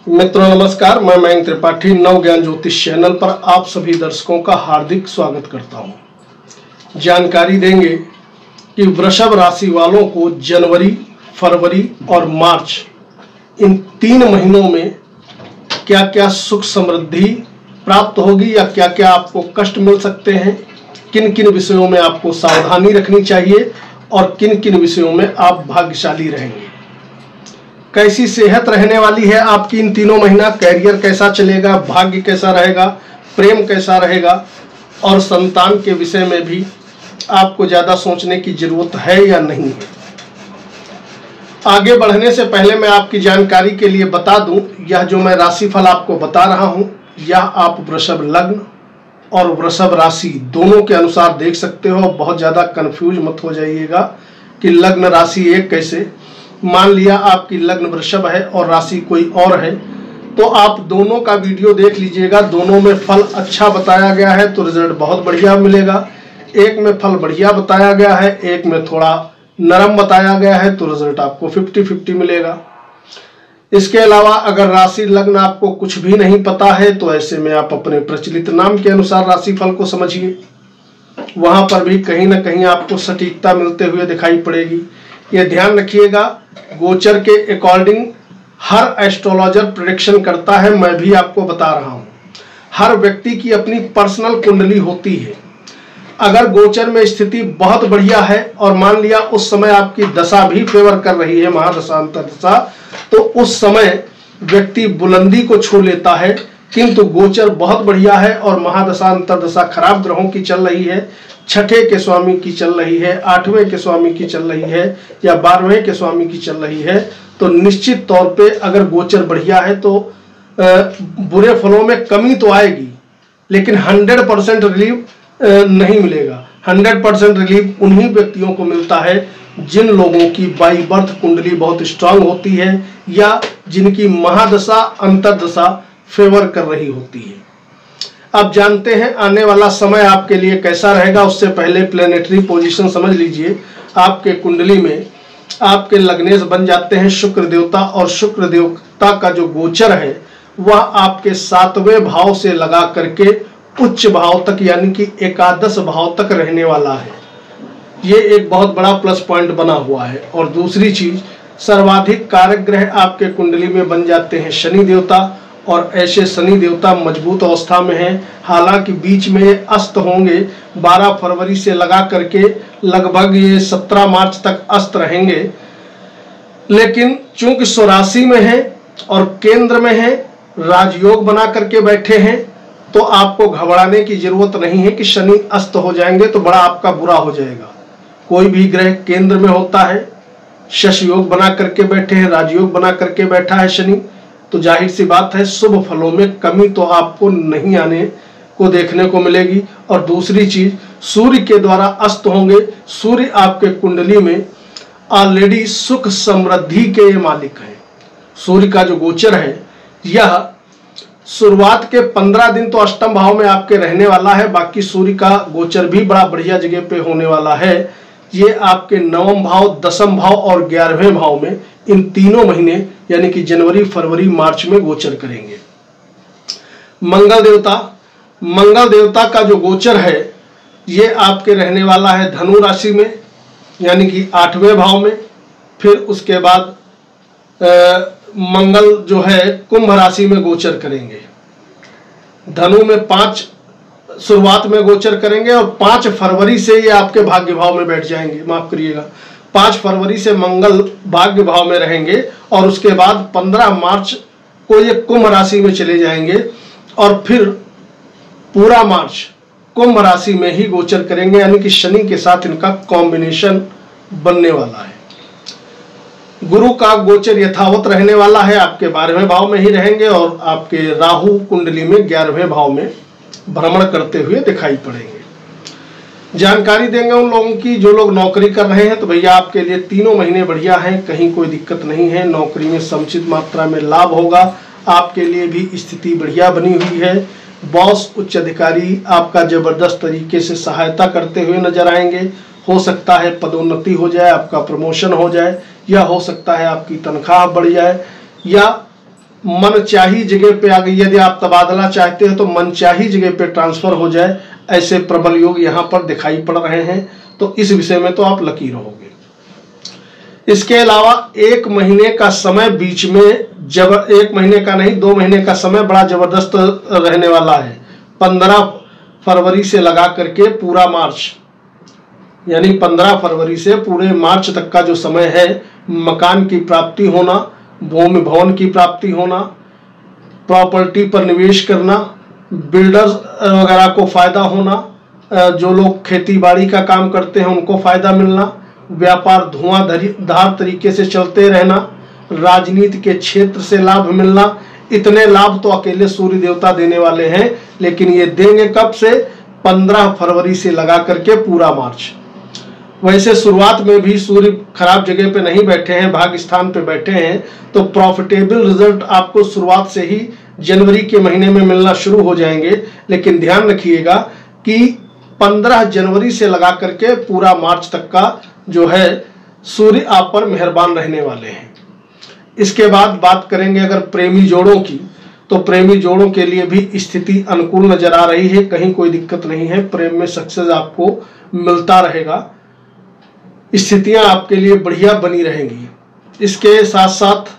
मित्रों नमस्कार, मैं मयंक त्रिपाठी नव ज्ञान ज्योतिष चैनल पर आप सभी दर्शकों का हार्दिक स्वागत करता हूं। जानकारी देंगे कि वृषभ राशि वालों को जनवरी, फरवरी और मार्च इन 3 महीनों में क्या क्या सुख समृद्धि प्राप्त होगी या क्या क्या आपको कष्ट मिल सकते हैं, किन किन विषयों में आपको सावधानी रखनी चाहिए और किन किन विषयों में आप भाग्यशाली रहेंगे। कैसी सेहत रहने वाली है आपकी इन 3 महीना, कैरियर कैसा चलेगा, भाग्य कैसा रहेगा, प्रेम कैसा रहेगा और संतान के विषय में भी आपको ज़्यादा सोचने की जरूरत है या नहीं है। आगे बढ़ने से पहले मैं आपकी जानकारी के लिए बता दूं, यह जो मैं राशिफल आपको बता रहा हूं, यह आप वृषभ लग्न और वृषभ राशि दोनों के अनुसार देख सकते हो। बहुत ज़्यादा कंफ्यूज मत हो जाइएगा कि लग्न राशि एक कैसे। मान लिया आपकी लग्न वृषभ है और राशि कोई और है, तो आप दोनों का वीडियो देख लीजिएगा। दोनों में फल अच्छा बताया गया है तो रिजल्ट बहुत बढ़िया मिलेगा। एक में फल बढ़िया बताया गया है, एक में थोड़ा नरम बताया गया है तो रिजल्ट आपको 50-50 मिलेगा। इसके अलावा अगर राशि लग्न आपको कुछ भी नहीं पता है तो ऐसे में आप अपने प्रचलित नाम के अनुसार राशिफल को समझिए। वहां पर भी कहीं ना कहीं आपको सटीकता मिलते हुए दिखाई पड़ेगी। ये ध्यान रखिएगा, गोचर के अकॉर्डिंग हर एस्ट्रोलॉजर प्रेडिक्शन करता है। मैं भी आपको बता रहा हूं, हर व्यक्ति की अपनी पर्सनल कुंडली होती है। अगर गोचर में स्थिति बहुत बढ़िया है और मान लिया उस समय आपकी दशा भी फेवर कर रही है, महादशा अंतर्दशा, तो उस समय व्यक्ति बुलंदी को छू लेता है। किंतु गोचर बहुत बढ़िया है और महादशा अंतर्दशा खराब ग्रहों की चल रही है, 6ठे के स्वामी की चल रही है, 8वें के स्वामी की चल रही है या 12वें के स्वामी की चल रही है, तो निश्चित तौर पे अगर गोचर बढ़िया है तो बुरे फलों में कमी तो आएगी, लेकिन 100% रिलीफ नहीं मिलेगा। 100% रिलीफ उन्हीं व्यक्तियों को मिलता है जिन लोगों की बाई बर्थ कुंडली बहुत स्ट्रांग होती है या जिनकी महादशा अंतर्दशा फेवर कर रही होती है। अब जानते हैं आने वाला समय आपके लिए कैसा रहेगा। उससे पहले प्लेनेटरी पोजीशन समझ लीजिए। आपके कुंडली में आपके लग्नेश बन जाते हैं शुक्र देवता, और शुक्र देवता का जो गोचर है वह आपके 7वें भाव से लगा करके उच्च भाव तक यानी कि एकादश भाव तक रहने वाला है। ये एक बहुत बड़ा प्लस पॉइंट बना हुआ है। और दूसरी चीज, सर्वाधिक कारक ग्रह आपके कुंडली में बन जाते हैं शनि देवता, और ऐसे शनि देवता मजबूत अवस्था में हैं। हालांकि बीच में ये अस्त होंगे, 12 फरवरी से लगा करके लगभग ये 17 मार्च तक अस्त रहेंगे, लेकिन चूंकि स्वराशि में है और केंद्र में है, राजयोग बना करके बैठे हैं, तो आपको घबराने की जरूरत नहीं है कि शनि अस्त हो जाएंगे तो बड़ा आपका बुरा हो जाएगा। कोई भी ग्रह केंद्र में होता है, शश योग बना करके बैठे हैं, राजयोग बना करके बैठा है शनि, तो जाहिर सी बात है शुभ फलों में कमी तो आपको नहीं आने को देखने को मिलेगी। और दूसरी चीज, सूर्य के द्वारा अस्त होंगे। सूर्य आपके कुंडली में ऑलरेडी सुख समृद्धि के ये मालिक हैं। सूर्य का जो गोचर है यह शुरुआत के 15 दिन तो अष्टम भाव में आपके रहने वाला है। बाकी सूर्य का गोचर भी बड़ा बढ़िया जगह पे होने वाला है। ये आपके 9वें भाव, 10वें भाव और 11वें भाव में इन 3 महीने यानी कि जनवरी, फरवरी, मार्च में गोचर करेंगे। मंगल देवता का जो गोचर है ये आपके रहने वाला है धनु राशि में यानी कि 8वें भाव में। फिर उसके बाद मंगल जो है कुंभ राशि में गोचर करेंगे। धनु में 5 शुरुआत में गोचर करेंगे और 5 फरवरी से ये आपके भाग्य भाव में बैठ जाएंगे। माफ करिएगा, 5 फरवरी से मंगल भाग्य भाव में रहेंगे और उसके बाद 15 मार्च को ये कुंभ राशि में चले जाएंगे और फिर पूरा मार्च कुंभ राशि में ही गोचर करेंगे, यानी कि शनि के साथ इनका कॉम्बिनेशन बनने वाला है। गुरु का गोचर यथावत रहने वाला है, आपके 12वें भाव में ही रहेंगे और आपके राहु कुंडली में 11वें भाव में भ्रमण करते हुए दिखाई पड़ेंगे। जानकारी देंगे उन लोगों की जो लोग नौकरी कर रहे हैं, तो भैया आपके लिए 3 महीने बढ़िया हैं, कहीं कोई दिक्कत नहीं है। नौकरी में समुचित मात्रा में लाभ होगा। आपके लिए भी स्थिति बढ़िया बनी हुई है। बॉस, उच्च अधिकारी आपका जबरदस्त तरीके से सहायता करते हुए नजर आएंगे। हो सकता है पदोन्नति हो जाए, आपका प्रमोशन हो जाए, या हो सकता है आपकी तनख्वाह बढ़ जाए, या मनचाही जगह पे आ गई। यदि आप तबादला चाहते हैं तो मनचाही जगह पे ट्रांसफर हो जाए, ऐसे प्रबल योग यहाँ पर दिखाई पड़ रहे हैं। तो इस विषय में तो आप लकी रहोगे। इसके अलावा 1 महीने का समय बीच में 1 महीने का नहीं 2 महीने का समय बड़ा जबरदस्त रहने वाला है। 15 फरवरी से लगा करके पूरा मार्च, यानी 15 फरवरी से पूरे मार्च तक का जो समय है, मकान की प्राप्ति होना, भूमि भवन की प्राप्ति होना, प्रॉपर्टी पर निवेश करना, बिल्डर्स वगैरह को फायदा होना, जो लोग खेती बाड़ी का काम करते हैं उनको फायदा मिलना, व्यापार धुआंधार तरीके से चलते रहना, राजनीति के क्षेत्र से लाभ मिलना। इतने लाभ तो अकेले सूर्य देवता देने वाले हैं, लेकिन ये देंगे कब से? 15 फरवरी से लगा करके पूरा मार्च। वैसे शुरुआत में भी सूर्य खराब जगह पे नहीं बैठे हैं, भाग्य स्थान पे बैठे हैं, तो प्रॉफिटेबल रिजल्ट आपको शुरुआत से ही जनवरी के महीने में मिलना शुरू हो जाएंगे। लेकिन ध्यान रखिएगा कि 15 जनवरी से लगा करके पूरा मार्च तक का जो है सूर्य आप पर मेहरबान रहने वाले हैं। इसके बाद बात करेंगे अगर प्रेमी जोड़ों की, तो प्रेमी जोड़ों के लिए भी स्थिति अनुकूल नजर आ रही है, कहीं कोई दिक्कत नहीं है। प्रेम में सक्सेस आपको मिलता रहेगा, स्थितियां आपके लिए बढ़िया बनी रहेंगी। इसके साथ साथ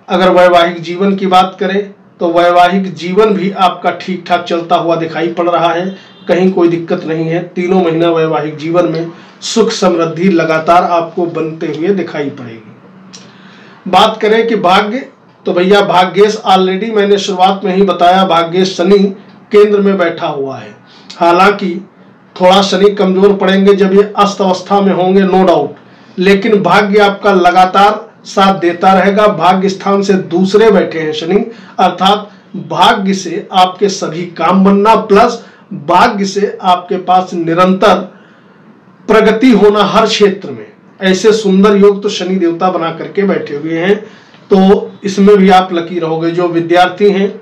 अगर वैवाहिक जीवन की बात करें तो वैवाहिक जीवन भी आपका ठीक ठाक चलता हुआ दिखाई पड़ रहा है, कहीं कोई दिक्कत नहीं है। तीनों महीना वैवाहिक जीवन में सुख समृद्धि लगातार आपको बनते हुए दिखाई पड़ेगी। बात करें कि भाग्य, तो भैया भाग्येश ऑलरेडी मैंने शुरुआत में ही बताया, भाग्येश शनि केंद्र में बैठा हुआ है। हालांकि थोड़ा शनि कमजोर पड़ेंगे जब ये अस्त अवस्था में होंगे, नो डाउट, लेकिन भाग्य आपका लगातार साथ देता रहेगा। भाग्य स्थान से दूसरे बैठे हैं शनि, अर्थात भाग्य से आपके सभी काम बनना, प्लस भाग्य से आपके पास निरंतर प्रगति होना हर क्षेत्र में। ऐसे सुंदर योग तो शनि देवता बना करके बैठे हुए हैं, तो इसमें भी आप लकी रहोगे। जो विद्यार्थी हैं,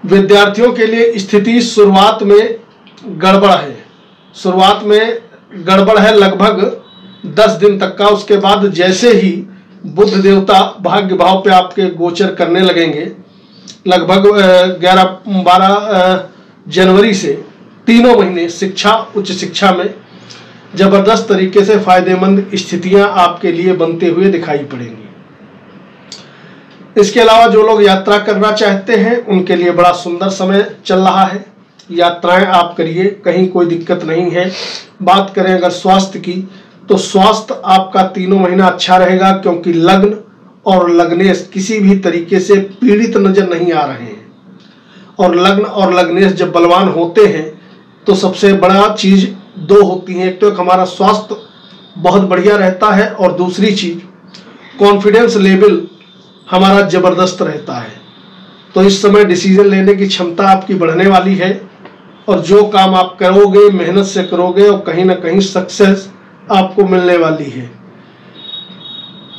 विद्यार्थियों के लिए स्थिति शुरुआत में गड़बड़ है, शुरुआत में गड़बड़ है लगभग 10 दिन तक का। उसके बाद जैसे ही बुध देवता भाग्य भाव पे आपके गोचर करने लगेंगे, लगभग 11-12 जनवरी से तीनों महीने शिक्षा, उच्च शिक्षा में जबरदस्त तरीके से फायदेमंद स्थितियां आपके लिए बनते हुए दिखाई पड़ेंगी। इसके अलावा जो लोग यात्रा करना चाहते हैं उनके लिए बड़ा सुंदर समय चल रहा है, यात्राएं आप करिए, कहीं कोई दिक्कत नहीं है। बात करें अगर स्वास्थ्य की, तो स्वास्थ्य आपका तीनों महीना अच्छा रहेगा, क्योंकि लग्न और लग्नेश किसी भी तरीके से पीड़ित नजर नहीं आ रहे हैं। और लग्न और लग्नेश जब बलवान होते हैं तो सबसे बड़ा चीज 2 होती है, एक तो हमारा स्वास्थ्य बहुत बढ़िया रहता है, और दूसरी चीज कॉन्फिडेंस लेवल हमारा जबरदस्त रहता है। तो इस समय डिसीजन लेने की क्षमता आपकी बढ़ने वाली है, और जो काम आप करोगे मेहनत से करोगे और कहीं ना कहीं सक्सेस आपको मिलने वाली है।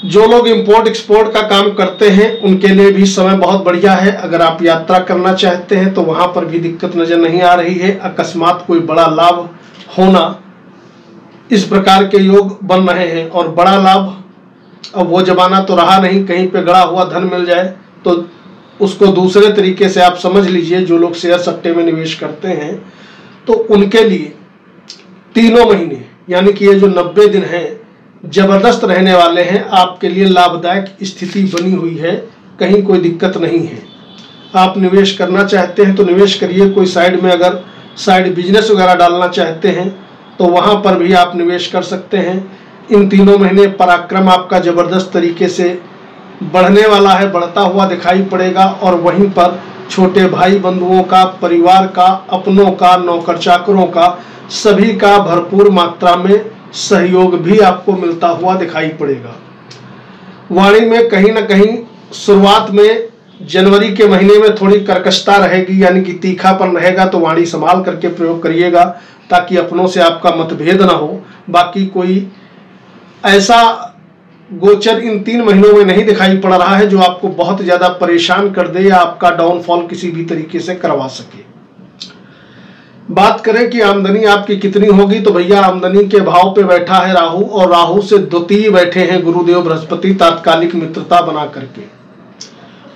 जो लोग इंपोर्ट एक्सपोर्ट का काम करते हैं उनके लिए भी समय बहुत बढ़िया है। अगर आप यात्रा करना चाहते हैं तो वहां पर भी दिक्कत नजर नहीं आ रही है। अकस्मात कोई बड़ा लाभ होना, इस प्रकार के योग बन रहे हैं। और बड़ा लाभ अब वो जमाना तो रहा नहीं, कहीं पे गड़ा हुआ धन मिल जाए तो उसको दूसरे तरीके से आप समझ लीजिए। जो लोग शेयर सट्टे में निवेश करते हैं तो उनके लिए तीनों महीने यानी कि ये जो 90 दिन है जबरदस्त रहने वाले हैं, आपके लिए लाभदायक स्थिति बनी हुई है, कहीं कोई दिक्कत नहीं है। आप निवेश करना चाहते हैं तो निवेश करिए। कोई साइड में अगर साइड बिजनेस वगैरह डालना चाहते हैं तो वहां पर भी आप निवेश कर सकते हैं। इन तीनों महीने पराक्रम आपका जबरदस्त तरीके से बढ़ने वाला है, बढ़ता हुआ दिखाई पड़ेगा। और वहीं पर छोटे भाई बंधुओं का, परिवार का, अपनों का, नौकर चाकरों का, सभी का भरपूर मात्रा में सहयोग भी आपको मिलता हुआ दिखाई पड़ेगा। वाणी में कहीं ना कहीं शुरुआत में जनवरी के महीने में थोड़ी कर्कशता रहेगी, यानी कि तीखापन रहेगा, तो वाणी संभाल करके प्रयोग करिएगा ताकि अपनों से आपका मतभेद ना हो। बाकी कोई ऐसा गोचर इन 3 महीनों में नहीं दिखाई पड़ रहा है जो आपको बहुत ज्यादा परेशान कर दे या आपका डाउनफॉल किसी भी तरीके से करवा सके। बात करें कि आमदनी आपकी कितनी होगी, तो भैया आमदनी के भाव पे बैठा है राहु, और राहु से द्वितीय बैठे हैं गुरुदेव बृहस्पति, तात्कालिक मित्रता बना करके।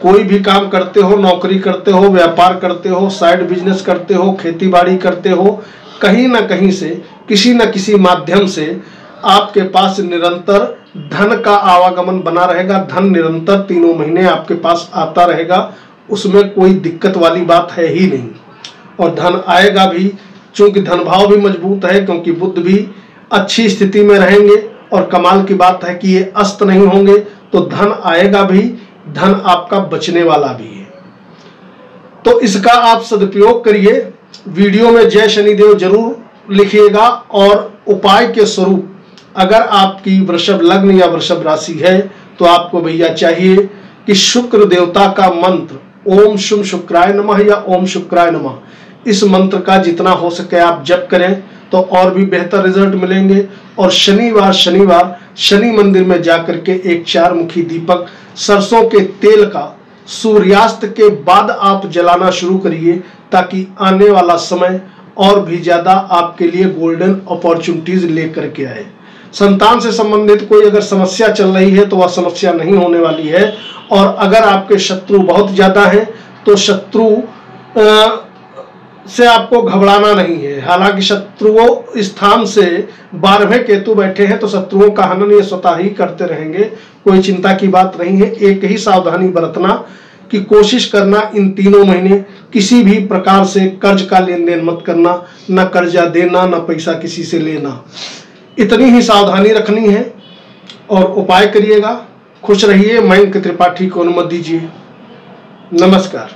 कोई भी काम करते हो, नौकरी करते हो, व्यापार करते हो, साइड बिजनेस करते हो, खेती बाड़ी करते हो, कहीं ना कहीं से किसी न किसी माध्यम से आपके पास निरंतर धन का आवागमन बना रहेगा। धन निरंतर 3 महीने आपके पास आता रहेगा, उसमें कोई दिक्कत वाली बात है ही नहीं। और धन आएगा भी, चूंकि धन भाव भी मजबूत है, क्योंकि बुध भी अच्छी स्थिति में रहेंगे। और कमाल की बात है कि ये अस्त नहीं होंगे, तो धन आएगा भी, धन आपका बचने वाला भी है। तो इसका आप सदुपयोग करिए। वीडियो में जय शनिदेव जरूर लिखिएगा। और उपाय के स्वरूप अगर आपकी वृषभ लग्न या वृषभ राशि है तो आपको भैया चाहिए कि शुक्र देवता का मंत्र ओम शुभ शुक्राय नमः या ओम शुक्राय नमः, इस मंत्र का जितना हो सके आप जप करें तो और भी बेहतर रिजल्ट मिलेंगे। और शनिवार शनि मंदिर में जाकर के एक 4 मुखी दीपक सरसों के तेल का सूर्यास्त के बाद आप जलाना शुरू करिए, ताकि आने वाला समय और भी ज्यादा आपके लिए गोल्डन अपॉर्चुनिटीज लेकर के आए। संतान से संबंधित कोई अगर समस्या चल रही है तो वह समस्या नहीं होने वाली है। और अगर आपके शत्रु बहुत ज्यादा हैं तो शत्रु से आपको घबराना नहीं है। हालांकि शत्रुओं स्थान से 12वें केतु बैठे हैं तो शत्रुओं का हनन ये स्वतः ही करते रहेंगे, कोई चिंता की बात नहीं है। एक ही सावधानी बरतना कि कोशिश करना इन 3 महीने किसी भी प्रकार से कर्ज का लेन देन मत करना, न कर्जा देना, न पैसा किसी से लेना, इतनी ही सावधानी रखनी है। और उपाय करिएगा। खुश रहिए। मयंक त्रिपाठी को अनुमति दीजिए। नमस्कार।